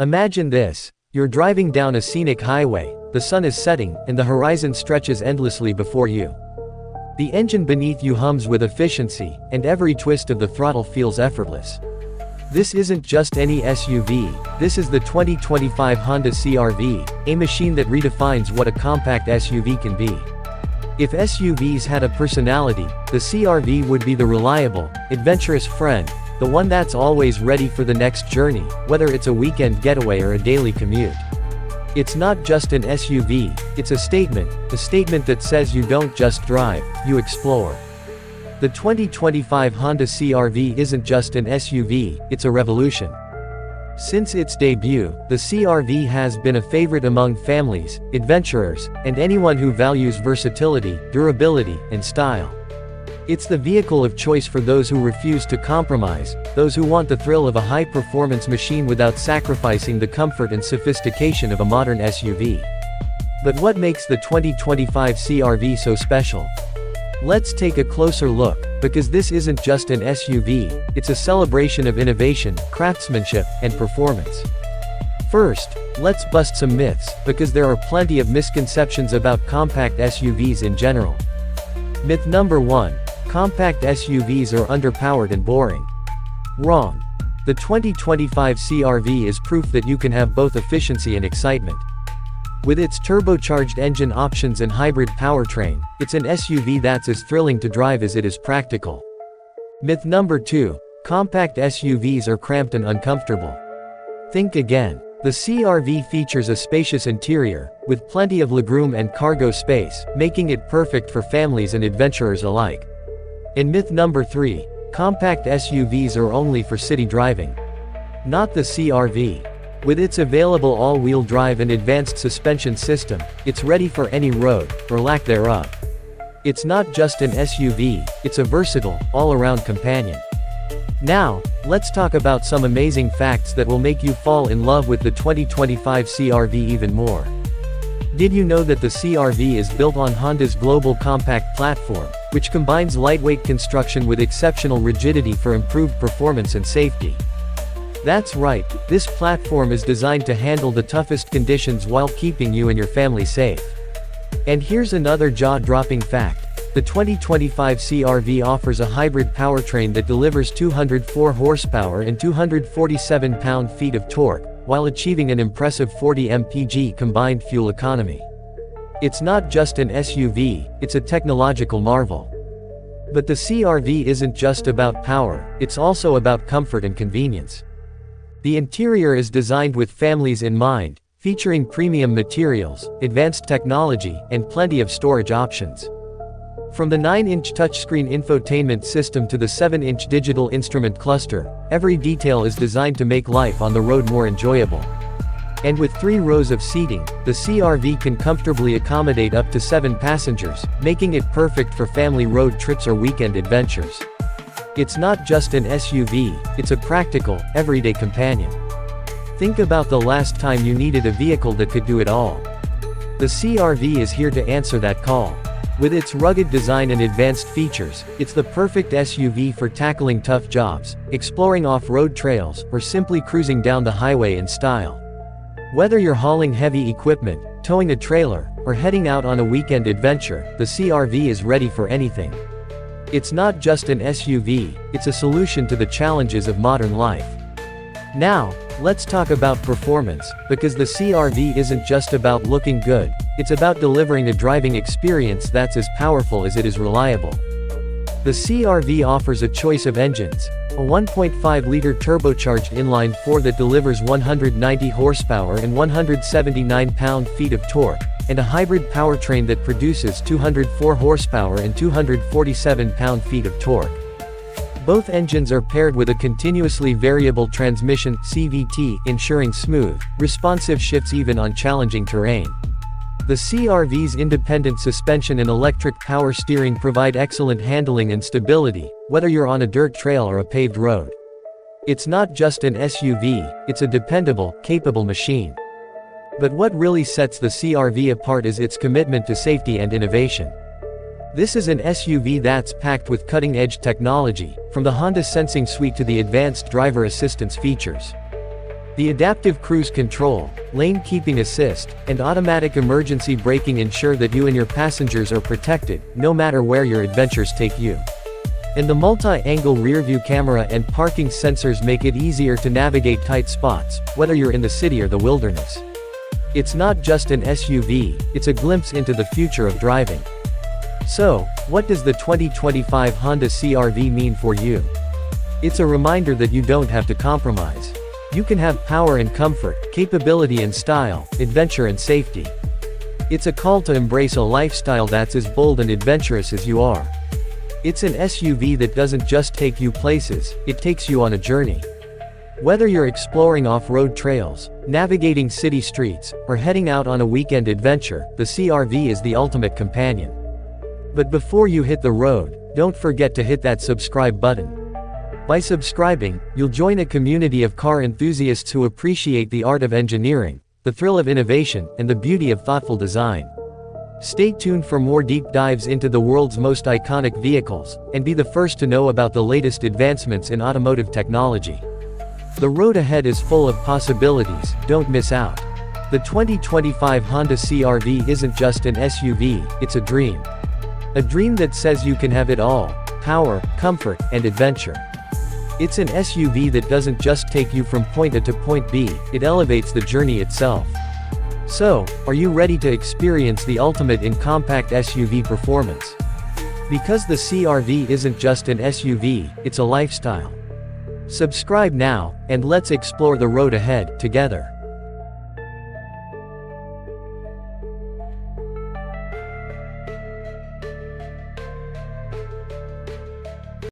Imagine this. You're driving down a scenic highway, the sun is setting, and the horizon stretches endlessly before you. The engine beneath you hums with efficiency, and every twist of the throttle feels effortless. This isn't just any SUV, this is the 2025 Honda CR-V, a machine that redefines what a compact SUV can be. If SUVs had a personality, the CR-V would be the reliable, adventurous friend, the one that's always ready for the next journey, whether it's a weekend getaway or a daily commute. It's not just an SUV, it's a statement that says you don't just drive, you explore. The 2025 Honda CR-V isn't just an SUV, it's a revolution. Since its debut, the CR-V has been a favorite among families, adventurers, and anyone who values versatility, durability, and style. It's the vehicle of choice for those who refuse to compromise, those who want the thrill of a high-performance machine without sacrificing the comfort and sophistication of a modern SUV. But what makes the 2025 CR-V so special? Let's take a closer look, because this isn't just an SUV, it's a celebration of innovation, craftsmanship, and performance. First, let's bust some myths, because there are plenty of misconceptions about compact SUVs in general. Myth number 1. Compact SUVs are underpowered and boring. Wrong. The 2025 CR-V is proof that you can have both efficiency and excitement. With its turbocharged engine options and hybrid powertrain, it's an SUV that's as thrilling to drive as it is practical. Myth number 2. Compact SUVs are cramped and uncomfortable. Think again. The CR-V features a spacious interior, with plenty of legroom and cargo space, making it perfect for families and adventurers alike. And myth number 3. Compact SUVs are only for city driving. Not the CR-V. With its available all-wheel drive and advanced suspension system, it's ready for any road, or lack thereof. It's not just an SUV, it's a versatile, all-around companion. Now, let's talk about some amazing facts that will make you fall in love with the 2025 CR-V even more. Did you know that the CR-V is built on Honda's global compact platform, which combines lightweight construction with exceptional rigidity for improved performance and safety? That's right, this platform is designed to handle the toughest conditions while keeping you and your family safe. And here's another jaw-dropping fact. The 2025 CR-V offers a hybrid powertrain that delivers 204 horsepower and 247 pound-feet of torque, while achieving an impressive 40 mpg combined fuel economy. It's not just an SUV, it's a technological marvel. But the CR-V isn't just about power, it's also about comfort and convenience. The interior is designed with families in mind, featuring premium materials, advanced technology, and plenty of storage options. From the 9-inch touchscreen infotainment system to the 7-inch digital instrument cluster, every detail is designed to make life on the road more enjoyable. And with 3 rows of seating, the CR-V can comfortably accommodate up to 7 passengers, making it perfect for family road trips or weekend adventures. It's not just an SUV, it's a practical, everyday companion. Think about the last time you needed a vehicle that could do it all. The CR-V is here to answer that call. With its rugged design and advanced features, it's the perfect SUV for tackling tough jobs, exploring off-road trails, or simply cruising down the highway in style. Whether you're hauling heavy equipment, towing a trailer, or heading out on a weekend adventure, the CR-V is ready for anything. It's not just an SUV, it's a solution to the challenges of modern life. Now, let's talk about performance, because the CR-V isn't just about looking good, it's about delivering a driving experience that's as powerful as it is reliable. The CR-V offers a choice of engines: a 1.5-liter turbocharged inline-4 that delivers 190 horsepower and 179 pound-feet of torque, and a hybrid powertrain that produces 204 horsepower and 247 pound-feet of torque. Both engines are paired with a continuously variable transmission (CVT), ensuring smooth, responsive shifts even on challenging terrain. The CR-V's independent suspension and electric power steering provide excellent handling and stability, whether you're on a dirt trail or a paved road. It's not just an SUV, it's a dependable, capable machine. But what really sets the CR-V apart is its commitment to safety and innovation. This is an SUV that's packed with cutting-edge technology, from the Honda Sensing Suite to the advanced driver assistance features. The adaptive cruise control, lane keeping assist, and automatic emergency braking ensure that you and your passengers are protected, no matter where your adventures take you. And the multi-angle rearview camera and parking sensors make it easier to navigate tight spots, whether you're in the city or the wilderness. It's not just an SUV, it's a glimpse into the future of driving. So, what does the 2025 Honda CR-V mean for you? It's a reminder that you don't have to compromise. You can have power and comfort, capability and style, adventure and safety. It's a call to embrace a lifestyle that's as bold and adventurous as you are. It's an SUV that doesn't just take you places, it takes you on a journey. Whether you're exploring off-road trails, navigating city streets, or heading out on a weekend adventure, the CR-V is the ultimate companion. But before you hit the road, don't forget to hit that subscribe button. By subscribing, you'll join a community of car enthusiasts who appreciate the art of engineering, the thrill of innovation, and the beauty of thoughtful design. Stay tuned for more deep dives into the world's most iconic vehicles, and be the first to know about the latest advancements in automotive technology. The road ahead is full of possibilities, don't miss out. The 2025 Honda CR-V isn't just an SUV, it's a dream. A dream that says you can have it all: power, comfort, and adventure. It's an SUV that doesn't just take you from point A to point B, it elevates the journey itself. So, are you ready to experience the ultimate in compact SUV performance? Because the CR-V isn't just an SUV, it's a lifestyle. Subscribe now, and let's explore the road ahead, together.